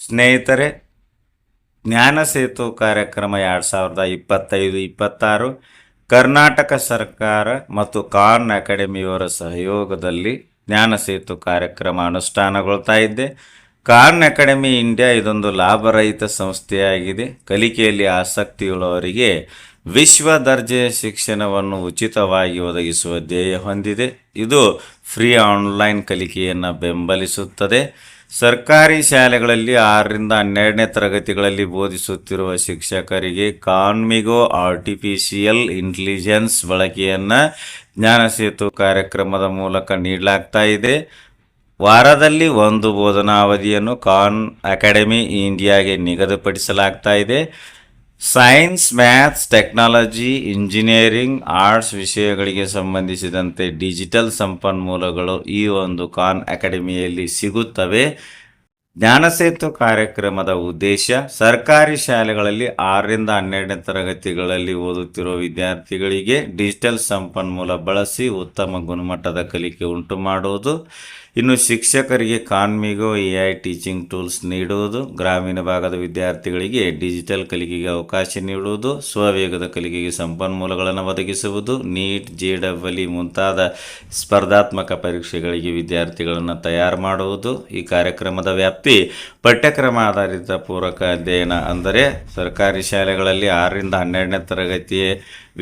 ಸ್ನೇಹಿತರೆ, ಜ್ಞಾನ ಸೇತು ಕಾರ್ಯಕ್ರಮ 2025-26 ಕರ್ನಾಟಕ ಸರ್ಕಾರ ಮತ್ತು ಖಾನ್ ಅಕಾಡೆಮಿಯವರ ಸಹಯೋಗದಲ್ಲಿ ಜ್ಞಾನ ಸೇತು ಕಾರ್ಯಕ್ರಮ ಅನುಷ್ಠಾನಗೊಳ್ತಾ ಇದ್ದೆ. ಖಾನ್ ಅಕಾಡೆಮಿ ಇಂಡಿಯಾ ಇದೊಂದು ಲಾಭರಹಿತ ಸಂಸ್ಥೆಯಾಗಿದೆ. ಕಲಿಕೆಯಲ್ಲಿ ಆಸಕ್ತಿಯುಳ್ಳವರಿಗೆ ವಿಶ್ವ ದರ್ಜೆಯ ಶಿಕ್ಷಣವನ್ನು ಉಚಿತವಾಗಿ ಒದಗಿಸುವ ಧ್ಯೇಯ ಹೊಂದಿದೆ. ಇದು ಫ್ರೀ ಆನ್ಲೈನ್ ಕಲಿಕೆಯನ್ನು ಬೆಂಬಲಿಸುತ್ತದೆ. ಸರ್ಕಾರಿ ಶಾಲೆಗಳಲ್ಲಿ 6ರಿಂದ 12ನೇ ತರಗತಿಗಳಲ್ಲಿ ಬೋಧಿಸುತ್ತಿರುವ ಶಿಕ್ಷಕರಿಗೆ ಕಾನ್ಮಿಗೋ ಆರ್ಟಿಫಿಷಿಯಲ್ ಇಂಟೆಲಿಜೆನ್ಸ್ ಬಳಕೆಯನ್ನು ಜ್ಞಾನ ಸೇತು ಕಾರ್ಯಕ್ರಮದ ಮೂಲಕ ನೀಡಲಾಗ್ತಾ ಇದೆ. ವಾರದಲ್ಲಿ ಒಂದು ಬೋಧನಾ ಅವಧಿಯನ್ನು ಖಾನ್ ಅಕಾಡೆಮಿ ಇಂಡಿಯಾಗೆ ನಿಗದಿಪಡಿಸಲಾಗ್ತಾ ಇದೆ. Science, maths, technology, engineering, arts ವಿಷಯಗಳಿಗೆ ಸಂಬಂಧಿಸಿದಂತೆ ಡಿಜಿಟಲ್ ಸಂಪನ್ಮೂಲಗಳು ಈ ಒಂದು ಖಾನ್ ಅಕಾಡೆಮಿಯಲ್ಲಿ ಸಿಗುತ್ತವೆ. ಜ್ಞಾನಸೇತು ಕಾರ್ಯಕ್ರಮದ ಉದ್ದೇಶ ಸರ್ಕಾರಿ ಶಾಲೆಗಳಲ್ಲಿ 6ರಿಂದ 12ನೇ ತರಗತಿಗಳಲ್ಲಿ ಓದುತ್ತಿರುವ ವಿದ್ಯಾರ್ಥಿಗಳಿಗೆ ಡಿಜಿಟಲ್ ಸಂಪನ್ಮೂಲ ಬಳಸಿ ಉತ್ತಮ ಗುಣಮಟ್ಟದ ಕಲಿಕೆ ಉಂಟು ಮಾಡುವುದು. ಇನ್ನು ಶಿಕ್ಷಕರಿಗೆ ಕಾನ್ಮಿಗೋ AI ಟೀಚಿಂಗ್ ಟೂಲ್ಸ್ ನೀಡುವುದು, ಗ್ರಾಮೀಣ ಭಾಗದ ವಿದ್ಯಾರ್ಥಿಗಳಿಗೆ ಡಿಜಿಟಲ್ ಕಲಿಕೆಗೆ ಅವಕಾಶ ನೀಡುವುದು, ಸ್ವವೇಗದ ಕಲಿಕೆಗೆ ಸಂಪನ್ಮೂಲಗಳನ್ನು ಒದಗಿಸುವುದು, ನೀಟ್, JEE ಮುಂತಾದ ಸ್ಪರ್ಧಾತ್ಮಕ ಪರೀಕ್ಷೆಗಳಿಗೆ ವಿದ್ಯಾರ್ಥಿಗಳನ್ನು ತಯಾರು ಮಾಡುವುದು. ಈ ಕಾರ್ಯಕ್ರಮದ ವ್ಯಾಪ್ತಿ ಪಠ್ಯಕ್ರಮ ಆಧಾರಿತ ಪೂರಕ ಅಧ್ಯಯನ, ಅಂದರೆ ಸರ್ಕಾರಿ ಶಾಲೆಗಳಲ್ಲಿ 6ರಿಂದ 12ನೇ ತರಗತಿಯ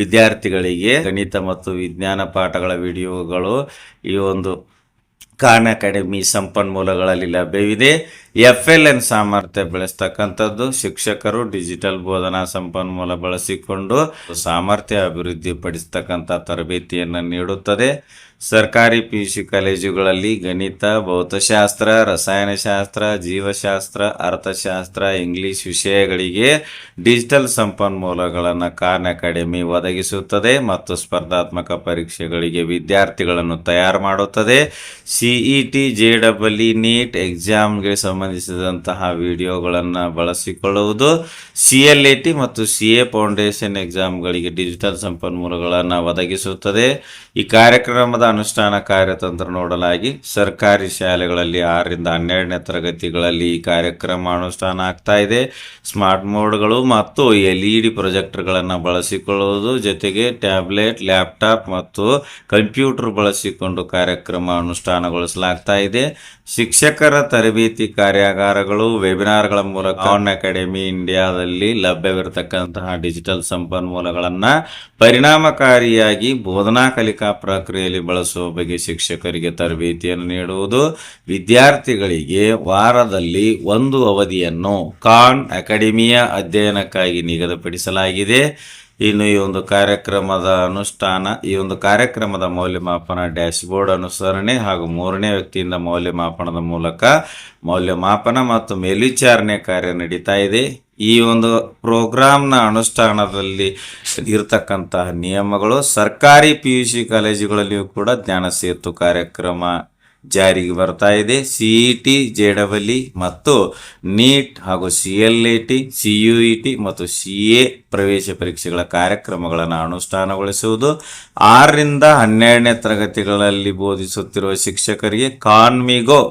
ವಿದ್ಯಾರ್ಥಿಗಳಿಗೆ ಗಣಿತ ಮತ್ತು ವಿಜ್ಞಾನ ಪಾಠಗಳ ವಿಡಿಯೋಗಳು ಈ ಒಂದು ಖಾನ್ ಅಕಾಡೆಮಿ ಸಂಪನ್ಮೂಲಗಳಲ್ಲಿ ಲಭ್ಯವಿದೆ. FLN ಸಾಮರ್ಥ್ಯ ಬೆಳೆಸ್ತಕ್ಕಂಥದ್ದು. ಶಿಕ್ಷಕರು ಡಿಜಿಟಲ್ ಬೋಧನಾ ಸಂಪನ್ಮೂಲ ಬಳಸಿಕೊಂಡು ಸಾಮರ್ಥ್ಯ ಅಭಿವೃದ್ಧಿಪಡಿಸ್ತಕ್ಕಂಥ ತರಬೇತಿಯನ್ನು ನೀಡುತ್ತದೆ. ಸರ್ಕಾರಿ PUC ಕಾಲೇಜುಗಳಲ್ಲಿ ಗಣಿತ, ಭೌತಶಾಸ್ತ್ರ, ರಸಾಯನಶಾಸ್ತ್ರ, ಜೀವಶಾಸ್ತ್ರ, ಅರ್ಥಶಾಸ್ತ್ರ, ಇಂಗ್ಲಿಷ್ ವಿಷಯಗಳಿಗೆ ಡಿಜಿಟಲ್ ಸಂಪನ್ಮೂಲಗಳನ್ನು ಖಾನ್ ಅಕಾಡೆಮಿ ಒದಗಿಸುತ್ತದೆ ಮತ್ತು ಸ್ಪರ್ಧಾತ್ಮಕ ಪರೀಕ್ಷೆಗಳಿಗೆ ವಿದ್ಯಾರ್ಥಿಗಳನ್ನು ತಯಾರು ಮಾಡುತ್ತದೆ. CET, JEE, ನೀಟ್ ಎಕ್ಸಾಮ್ಗೆ ಸಂಬಂಧಿಸಿದಂತಹ ವಿಡಿಯೋಗಳನ್ನು ಬಳಸಿಕೊಳ್ಳುವುದು. CLAT ಮತ್ತು CA ಫೌಂಡೇಶನ್ ಎಕ್ಸಾಮ್ಗಳಿಗೆ ಡಿಜಿಟಲ್ ಸಂಪನ್ಮೂಲಗಳನ್ನು ಒದಗಿಸುತ್ತದೆ. ಈ ಕಾರ್ಯಕ್ರಮದ ಅನುಷ್ಠಾನ ಕಾರ್ಯತಂತ್ರ ನೋಡಲಾಗಿ ಸರ್ಕಾರಿ ಶಾಲೆಗಳಲ್ಲಿ 6ರಿಂದ 12ನೇ ತರಗತಿಗಳಲ್ಲಿ ಈ ಕಾರ್ಯಕ್ರಮ ಅನುಷ್ಠಾನ ಆಗ್ತಾ ಇದೆ. ಸ್ಮಾರ್ಟ್ ಬೋರ್ಡ್ಗಳು ಮತ್ತು LED ಪ್ರೊಜೆಕ್ಟರ್ಗಳನ್ನು ಬಳಸಿಕೊಳ್ಳುವುದು, ಜೊತೆಗೆ ಟ್ಯಾಬ್ಲೆಟ್, ಲ್ಯಾಪ್ಟಾಪ್ ಮತ್ತು ಕಂಪ್ಯೂಟರ್ ಬಳಸಿಕೊಂಡು ಕಾರ್ಯಕ್ರಮ ಅನುಷ್ಠಾನಗೊಳಿಸಲಾಗ್ತಾ ಇದೆ. ಶಿಕ್ಷಕರ ತರಬೇತಿ ಕಾರ್ಯಾಗಾರಗಳು, ವೆಬಿನಾರ್ಗಳ ಮೂಲಕ ಖಾನ್ ಅಕಾಡೆಮಿ ಇಂಡಿಯಾದಲ್ಲಿ ಲಭ್ಯವಿರತಕ್ಕಂತಹ ಡಿಜಿಟಲ್ ಸಂಪನ್ಮೂಲಗಳನ್ನು ಪರಿಣಾಮಕಾರಿಯಾಗಿ ಬೋಧನಾ ಕಲಿಕಾ ಪ್ರಕ್ರಿಯೆಯಲ್ಲಿ ಬಳಸುವ ಬಗ್ಗೆ ಶಿಕ್ಷಕರಿಗೆ ತರಬೇತಿಯನ್ನು ನೀಡುವುದು. ವಿದ್ಯಾರ್ಥಿಗಳಿಗೆ ವಾರದಲ್ಲಿ ಒಂದು ಅವಧಿಯನ್ನು ಖಾನ್ ಅಕಾಡೆಮಿಯ ಅಧ್ಯಯನಕ್ಕಾಗಿ ನಿಗದಿಪಡಿಸಲಾಗಿದೆ. ಇನ್ನು ಈ ಒಂದು ಕಾರ್ಯಕ್ರಮದ ಅನುಷ್ಠಾನ, ಈ ಒಂದು ಕಾರ್ಯಕ್ರಮದ ಮೌಲ್ಯಮಾಪನ, ಡ್ಯಾಶ್ಬೋರ್ಡ್ ಅನುಸರಣೆ ಹಾಗೂ 3ನೇ ವ್ಯಕ್ತಿಯಿಂದ ಮೌಲ್ಯಮಾಪನದ ಮೂಲಕ ಮೌಲ್ಯಮಾಪನ ಮತ್ತು ಮೇಲ್ವಿಚಾರಣೆ ಕಾರ್ಯ ನಡೀತಾ ಇದೆ. ಈ ಒಂದು ಪ್ರೋಗ್ರಾಂನ ಅನುಷ್ಠಾನದಲ್ಲಿ ಇರತಕ್ಕಂತಹ ನಿಯಮಗಳು ಸರ್ಕಾರಿ PUC ಕಾಲೇಜುಗಳಲ್ಲಿಯೂ ಕೂಡ ಜ್ಞಾನ ಸೇತು ಕಾರ್ಯಕ್ರಮ ಜಾರಿಗೆ ಬರ್ತಾ ಇದೆ. CET, JEE ಮತ್ತು ನೀಟ್ ಹಾಗೂ CLAT, CUET ಮತ್ತು CA ಪ್ರವೇಶ ಪರೀಕ್ಷೆಗಳ ಕಾರ್ಯಕ್ರಮಗಳನ್ನು ಅನುಷ್ಠಾನಗೊಳಿಸುವುದು. 6ರಿಂದ 12ನೇ ತರಗತಿಗಳಲ್ಲಿ ಬೋಧಿಸುತ್ತಿರುವ ಶಿಕ್ಷಕರಿಗೆ ಕಾನ್ಮಿಗೋ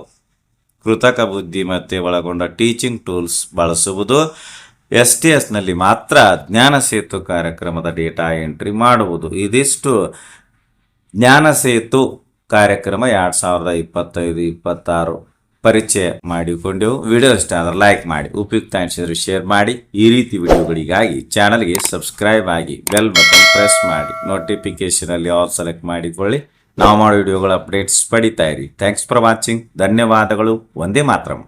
ಕೃತಕ ಬುದ್ಧಿಮತ್ತೆ ಒಳಗೊಂಡ ಟೀಚಿಂಗ್ ಟೂಲ್ಸ್ ಬಳಸುವುದು. STSನಲ್ಲಿ ಮಾತ್ರ ಜ್ಞಾನ ಸೇತು ಕಾರ್ಯಕ್ರಮದ ಡೇಟಾ ಎಂಟ್ರಿ ಮಾಡುವುದು. ಇದಿಷ್ಟು ಜ್ಞಾನ ಸೇತು ಕಾರ್ಯಕ್ರಮ 2025-26 ಪರಿಚಯ ಮಾಡಿಕೊಂಡೆವು. ವಿಡಿಯೋ ಇಷ್ಟ ಆದರೆ ಲೈಕ್ ಮಾಡಿ, ಉಪಯುಕ್ತ ಅನಿಸಿದರೆ ಶೇರ್ ಮಾಡಿ. ಈ ರೀತಿ ವಿಡಿಯೋಗಳಿಗಾಗಿ ಚಾನಲ್ಗೆ ಸಬ್ಸ್ಕ್ರೈಬ್ ಆಗಿ ಬೆಲ್ ಬಟನ್ ಪ್ರೆಸ್ ಮಾಡಿ ನೋಟಿಫಿಕೇಶನಲ್ಲಿ ಆಲ್ ಸೆಲೆಕ್ಟ್ ಮಾಡಿಕೊಳ್ಳಿ. ನಾವು ಮಾಡೋ ವಿಡಿಯೋಗಳ ಅಪ್ಡೇಟ್ಸ್ ಪಡಿತಾ ಇರಿ. Thanks for watching. ಧನ್ಯವಾದಗಳು. ವಂದೇ ಮಾತರಂ.